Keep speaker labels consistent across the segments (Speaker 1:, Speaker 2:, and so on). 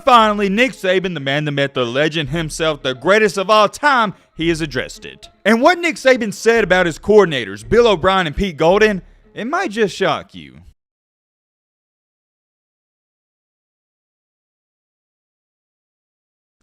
Speaker 1: finally, Nick Saban, the man, the myth, the legend himself, the greatest of all time, he has addressed it. And what Nick Saban said about his coordinators, Bill O'Brien and Pete Golden, it might just shock you.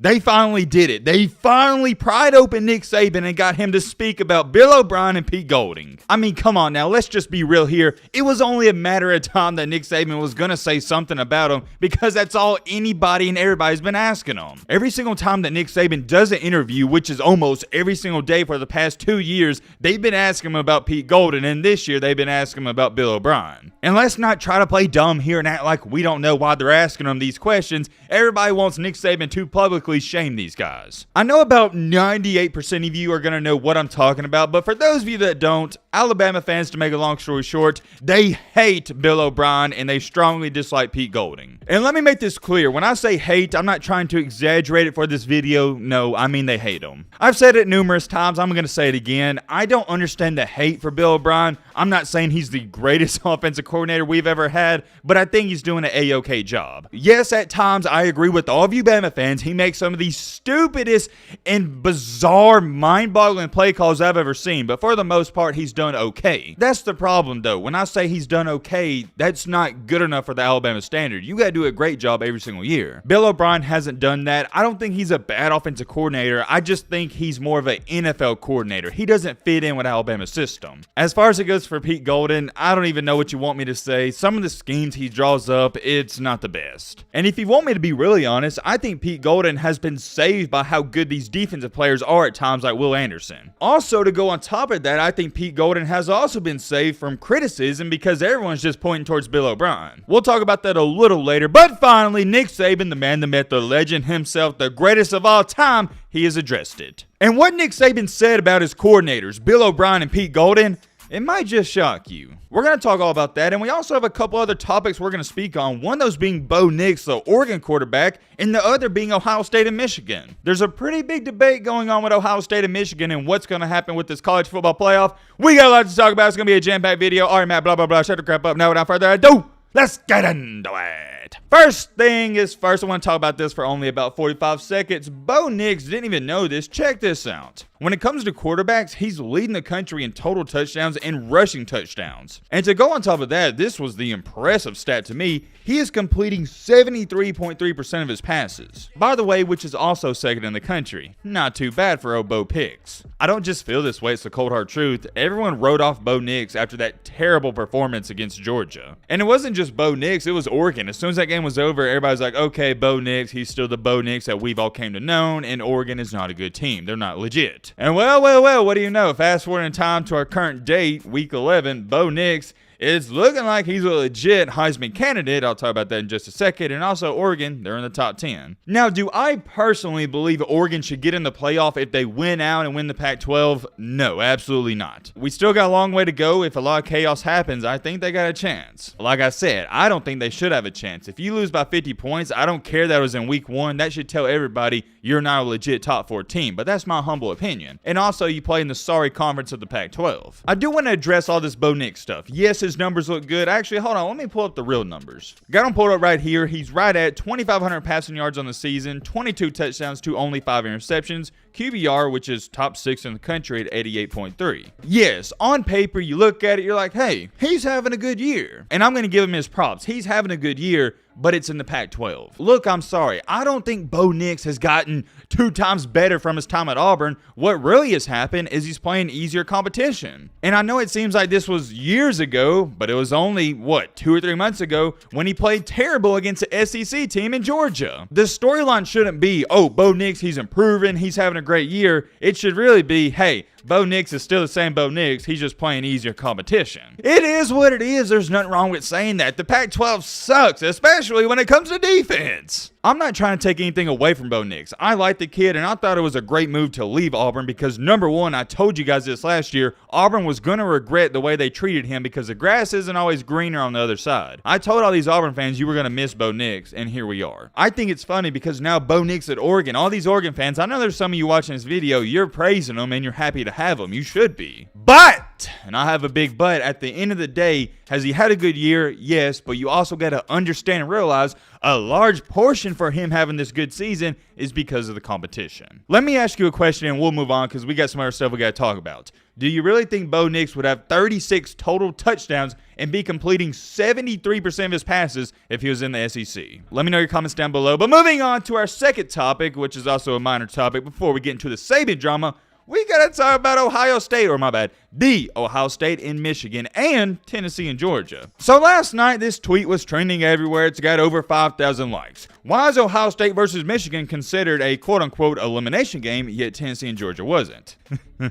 Speaker 1: They finally did it. They finally pried open Nick Saban and got him to speak about Bill O'Brien and Pete Golding. I mean, come on now, let's just be real here. It was only a matter of time that Nick Saban was going to say something about him because that's all anybody and everybody's been asking him. Every single time that Nick Saban does an interview, which is almost every single day for the past 2 years, they've been asking him about Pete Golding, and this year they've been asking him about Bill O'Brien. And let's not try to play dumb here and act like we don't know why they're asking him these questions. Everybody wants Nick Saban to publicly shame these guys. I know about 98% of you are going to know what I'm talking about, but for those of you that don't, Alabama fans, to make a long story short, they hate Bill O'Brien and they strongly dislike Pete Golding. And let me make this clear, when I say hate, I'm not trying to exaggerate it for this video. No, I mean they hate him. I've said it numerous times, I'm going to say it again. I don't understand the hate for Bill O'Brien. I'm not saying he's the greatest offensive coordinator we've ever had, but I think he's doing an A-OK job. Yes, at times I agree with all of you Bama fans. He makes some of the stupidest and bizarre, mind-boggling play calls I've ever seen, but for the most part, he's done okay. That's the problem, though. When I say he's done okay, that's not good enough for the Alabama standard. You got to do a great job every single year. Bill O'Brien hasn't done that. I don't think he's a bad offensive coordinator. I just think he's more of an NFL coordinator. He doesn't fit in with Alabama's system. As far as it goes for Pete Golding, I don't even know what you want me to say. Some of the schemes he draws up, it's not the best. And if you want me to be really honest, I think Pete Golding has been saved by how good these defensive players are at times, like Will Anderson. Also, to go on top of that, I think Pete Golding has also been saved from criticism because everyone's just pointing towards Bill O'Brien. We'll talk about that a little later, but finally, Nick Saban, the man, the myth, the legend himself, the greatest of all time, he has addressed it. And what Nick Saban said about his coordinators, Bill O'Brien and Pete Golding, it might just shock you. We're going to talk all about that, and we also have a couple other topics we're going to speak on. One of those being Bo Nix, the Oregon quarterback, and the other being Ohio State and Michigan. There's a pretty big debate going on with Ohio State and Michigan and what's going to happen with this college football playoff. We got a lot to talk about. It's going to be a jam-packed video. All right, Matt, blah, blah, blah. Shut the crap up. Now, without further ado, let's get into it. First thing is first, I want to talk about this for only about 45 seconds. Bo Nix didn't even know this. Check this out. When it comes to quarterbacks, he's leading the country in total touchdowns and rushing touchdowns. And to go on top of that, this was the impressive stat to me. He is completing 73.3% of his passes. By the way, which is also second in the country. Not too bad for old Bo Picks. I don't just feel this way, it's the cold hard truth. Everyone wrote off Bo Nix after that terrible performance against Georgia. And it wasn't just Bo Nix, it was Oregon. As soon as that game was over, everybody's like, okay, Bo Nix, he's still the Bo Nix that we've all came to know, and Oregon is not a good team. They're not legit. And well, what do you know? Fast forward in time to our current date, week 11, Bo Nix it's looking like he's a legit Heisman candidate. I'll talk about that in just a second. And also Oregon, they're in the top 10. Now, do I personally believe Oregon should get in the playoff if they win out and win the Pac-12? No, absolutely not. We still got a long way to go. If a lot of chaos happens, I think they got a chance. Like I said, I don't think they should have a chance. If you lose by 50 points, I don't care that it was in week 1. That should tell everybody you're not a legit top 4 team. But that's my humble opinion. And also, you play in the sorry conference of the Pac-12. I do want to address all this Bo Nix stuff. Yes, his numbers look good. Actually, hold on. Let me pull up the real numbers. Got him pulled up right here. He's right at 2,500 passing yards on the season, 22 touchdowns to only 5 interceptions. QBR, which is top 6 in the country at 88.3. Yes, on paper, you look at it, you're like, hey, he's having a good year. And I'm going to give him his props. He's having a good year, but it's in the Pac-12. Look, I'm sorry. I don't think Bo Nix has gotten 2 times better from his time at Auburn. What really has happened is he's playing easier competition. And I know it seems like this was years ago, but it was only, 2 or 3 months ago when he played terrible against the SEC team in Georgia. The storyline shouldn't be, oh, Bo Nix, he's improving, he's having a great year. It should really be, hey, Bo Nix is still the same Bo Nix. He's just playing easier competition. It is what it is. There's nothing wrong with saying that. The Pac-12 sucks, especially when it comes to defense. I'm not trying to take anything away from Bo Nix. I like the kid, and I thought it was a great move to leave Auburn because, number one, I told you guys this last year, Auburn was going to regret the way they treated him because the grass isn't always greener on the other side. I told all these Auburn fans you were going to miss Bo Nix, and here we are. I think it's funny because now Bo Nix at Oregon, all these Oregon fans, I know there's some of you watching this video, you're praising them and you're happy to have them. You should be. But But, and I have a big but, at the end of the day, has he had a good year? Yes, but you also got to understand and realize a large portion for him having this good season is because of the competition. Let me ask you a question and we'll move on because we got some other stuff we got to talk about. Do you really think Bo Nix would have 36 total touchdowns and be completing 73% of his passes if he was in the SEC? Let me know your comments down below. But moving on to our second topic, which is also a minor topic, before we get into the Saban drama, we got to talk about Ohio State, or my bad, the Ohio State in Michigan and Tennessee and Georgia. So last night, this tweet was trending everywhere. It's got over 5,000 likes. Why is Ohio State versus Michigan considered a quote-unquote elimination game, yet Tennessee and Georgia wasn't? I'm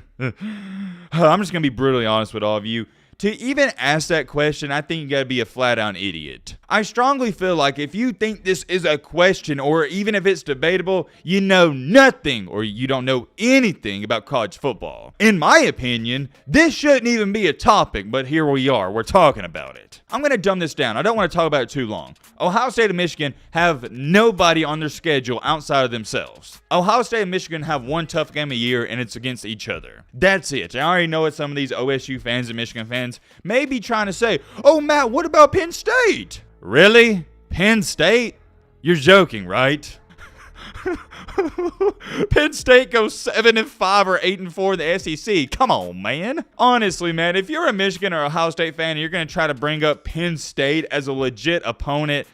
Speaker 1: just going to be brutally honest with all of you. To even ask that question, I think you got to be a flat-out idiot. I strongly feel like if you think this is a question, or even if it's debatable, you know nothing or you don't know anything about college football. In my opinion, this shouldn't even be a topic, but here we are. We're talking about it. I'm going to dumb this down. I don't want to talk about it too long. Ohio State and Michigan have nobody on their schedule outside of themselves. Ohio State and Michigan have one tough game a year, and it's against each other. That's it. I already know what some of these OSU fans and Michigan fans may be trying to say. Oh, Matt, what about Penn State? Really? Penn State? You're joking, right? Penn State goes 7-5 or 8-4 in the SEC. Come on, man. Honestly, man, if you're a Michigan or Ohio State fan and you're going to try to bring up Penn State as a legit opponent,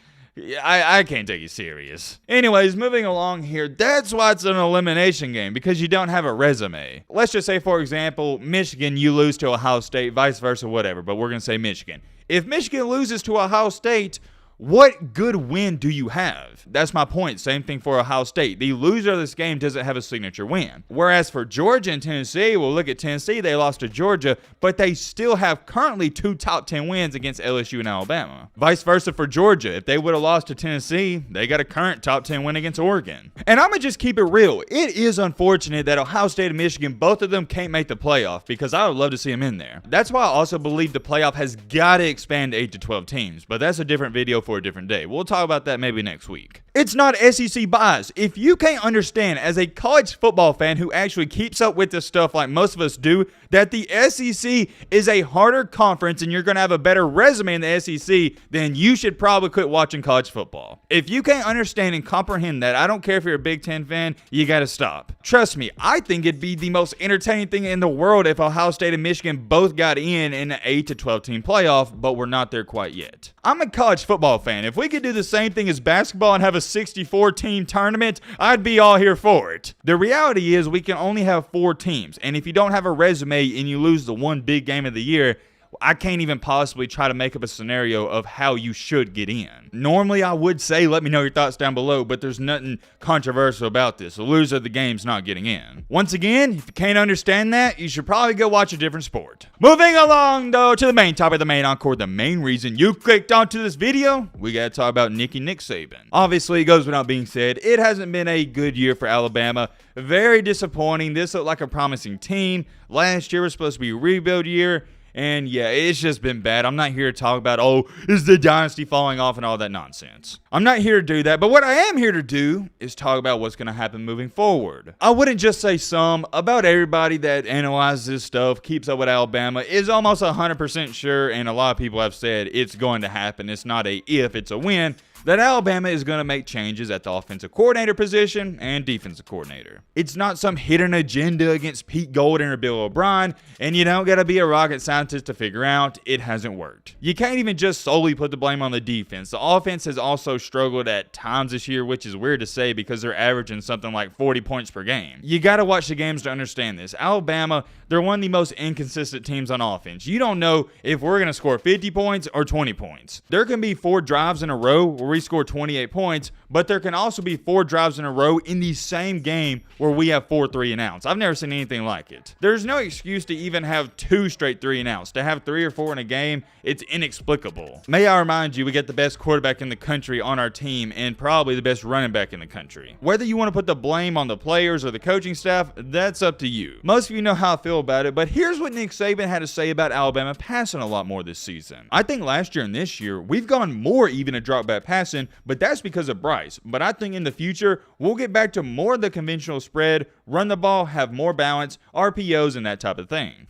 Speaker 1: I can't take you serious. Anyways, moving along here, that's why it's an elimination game, because you don't have a resume. Let's just say, for example, Michigan, you lose to Ohio State, vice versa, whatever, but we're going to say Michigan. If Michigan loses to Ohio State, what good win do you have? That's my point. Same thing for Ohio State. The loser of this game doesn't have a signature win. Whereas for Georgia and Tennessee, well, look at Tennessee. They lost to Georgia, but they still have currently 2 top 10 wins against LSU and Alabama. Vice versa for Georgia. If they would have lost to Tennessee, they got a current top 10 win against Oregon. And I'm going to just keep it real. It is unfortunate that Ohio State and Michigan, both of them can't make the playoff, because I would love to see them in there. That's why I also believe the playoff has got to expand to 8 to 12 teams, but that's a different video for a different day. We'll talk about that maybe next week. It's not SEC bias. If you can't understand, as a college football fan who actually keeps up with this stuff like most of us do, that the SEC is a harder conference and you're going to have a better resume in the SEC, then you should probably quit watching college football. If you can't understand and comprehend that, I don't care if you're a Big Ten fan, you got to stop. Trust me, I think it'd be the most entertaining thing in the world if Ohio State and Michigan both got in an 8 to 12 team playoff, but we're not there quite yet. I'm a college football fan. If we could do the same thing as basketball and have a 64 team tournament, I'd be all here for it. The reality is we can only have 4 teams, and if you don't have a resume and you lose the one big game of the year, I can't even possibly try to make up a scenario of how you should get in. Normally, I would say let me know your thoughts down below, but there's nothing controversial about this. The loser of the game's not getting in. Once again, if you can't understand that, you should probably go watch a different sport. Moving along, though, to the main topic, the main encore, the main reason you clicked onto this video, we got to talk about Nick Saban. Obviously, it goes without being said, it hasn't been a good year for Alabama. Very disappointing. This looked like a promising team. Last year was supposed to be a rebuild year. And yeah, it's just been bad. I'm not here to talk about, oh, is the dynasty falling off and all that nonsense. I'm not here to do that. But what I am here to do is talk about what's going to happen moving forward. I wouldn't just say some. About everybody that analyzes this stuff, keeps up with Alabama, is almost 100% sure, and a lot of people have said it's going to happen. It's not a if, it's a when, that Alabama is going to make changes at the offensive coordinator position and defensive coordinator. It's not some hidden agenda against Pete Golden or Bill O'Brien, and you don't got to be a rocket scientist to figure out it hasn't worked. You can't even just solely put the blame on the defense. The offense has also struggled at times this year, which is weird to say because they're averaging something like 40 points per game. You got to watch the games to understand this. Alabama, they're one of the most inconsistent teams on offense. You don't know if we're going to score 50 points or 20 points. There can be 4 drives in a row where we score 28 points, but there can also be 4 drives in a row in the same game where we have 4 3-and-outs. I've never seen anything like it. There's no excuse to even have 2 straight 3-and-outs. To have 3 or 4 in a game, it's inexplicable. May I remind you, we got the best quarterback in the country on our team and probably the best running back in the country. Whether you want to put the blame on the players or the coaching staff, that's up to you. Most of you know how I feel about it, but here's what Nick Saban had to say about Alabama passing a lot more this season. I think last year and this year, we've gone more even to drop back passes passing, but that's because of Bryce. But I think in the future, we'll get back to more of the conventional spread, run the ball, have more balance, RPOs, and that type of thing.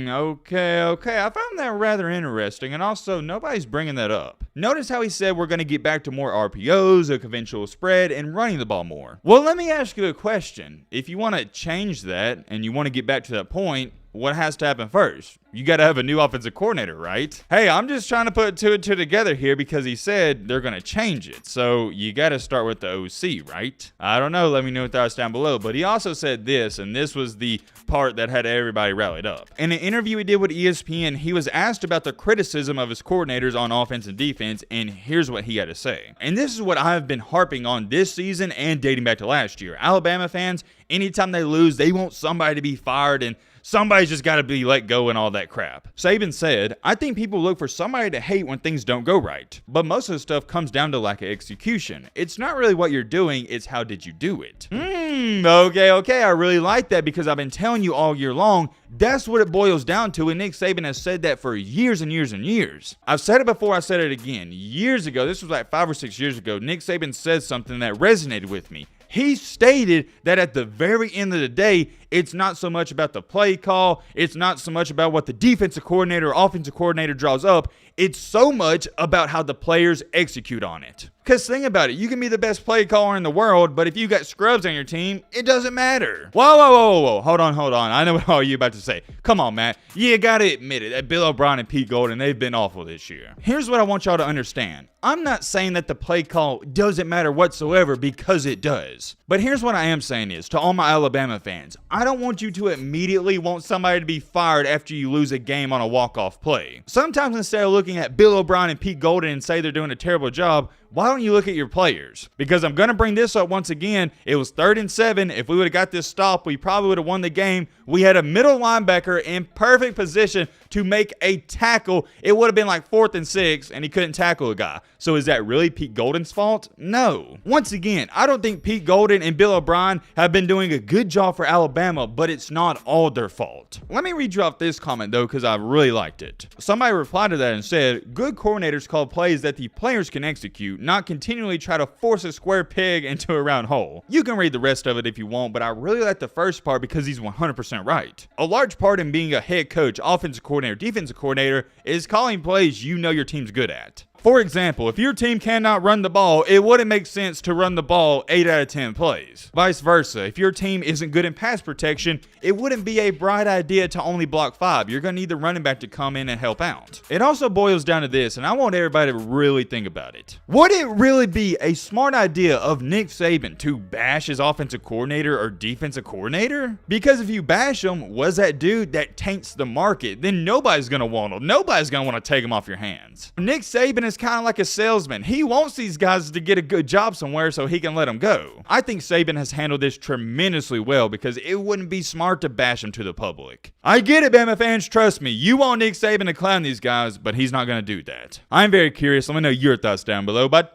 Speaker 1: Okay. I found that rather interesting, and also nobody's bringing that up. Notice how he said we're going to get back to more RPOs, a conventional spread, and running the ball more. Well, let me ask you a question. If you want to change that, and you want to get back to that point, what has to happen first? You got to have a new offensive coordinator, right? Hey, I'm just trying to put two and two together here because he said they're going to change it. So you got to start with the OC, right? I don't know. Let me know your thoughts down below. But he also said this, and this was the part that had everybody rallied up. In an interview he did with ESPN, he was asked about the criticism of his coordinators on offense and defense, and here's what he had to say. And this is what I've been harping on this season and dating back to last year. Alabama fans, anytime they lose, they want somebody to be fired and somebody's just got to be let go and all that crap. Saban said, I think people look for somebody to hate when things don't go right. But most of the stuff comes down to lack of execution. It's not really what you're doing, it's how did you do it. Okay. I really like that because I've been telling you all year long, that's what it boils down to, and Nick Saban has said that for years and years and years. I've said it before, I said it again. Years ago, this was like 5 or 6 years ago, Nick Saban said something that resonated with me. He stated that at the very end of the day, it's not so much about the play call. It's not so much about what the defensive coordinator or offensive coordinator draws up. It's so much about how the players execute on it. Because think about it. You can be the best play caller in the world, but if you got scrubs on your team, it doesn't matter. Whoa. Hold on. I know what all you about to say. Come on, Matt. You got to admit it. That Bill O'Brien and Pete Golden, they've been awful this year. Here's what I want y'all to understand. I'm not saying that the play call doesn't matter whatsoever, because it does. But here's what I am saying is, to all my Alabama fans, I don't want you to immediately want somebody to be fired after you lose a game on a walk-off play. Sometimes instead of looking at Bill O'Brien and Pete Golden and say they're doing a terrible job, why don't you look at your players? Because I'm going to bring this up once again. It was 3rd and 7. If we would have got this stop, we probably would have won the game. We had a middle linebacker in perfect position to make a tackle. It would have been like 4th and 6, and he couldn't tackle a guy. So is that really Pete Golden's fault? No. Once again, I don't think Pete Golden and Bill O'Brien have been doing a good job for Alabama, but it's not all their fault. Let me read you off this comment, though, because I really liked it. Somebody replied to that and said, good coordinators call plays that the players can execute, not continually try to force a square peg into a round hole. You can read the rest of it if you want, but I really like the first part because he's 100% right. A large part in being a head coach, offensive coordinator, defensive coordinator is calling plays you know your team's good at. For example, if your team cannot run the ball, it wouldn't make sense to run the ball 8 out of 10 plays. Vice versa, if your team isn't good in pass protection, it wouldn't be a bright idea to only block 5. You're going to need the running back to come in and help out. It also boils down to this, and I want everybody to really think about it. Would it really be a smart idea of Nick Saban to bash his offensive coordinator or defensive coordinator? Because if you bash him, was that dude that taints the market, then nobody's going to want him. Nobody's going to want to take him off your hands. Nick Saban is kind of like a salesman. He wants these guys to get a good job somewhere so he can let them go. I think Saban has handled this tremendously well because it wouldn't be smart to bash him to the public. I get it, Bama fans. Trust me. You want Nick Saban to clown these guys, but he's not going to do that. I'm very curious. Let me know your thoughts down below. But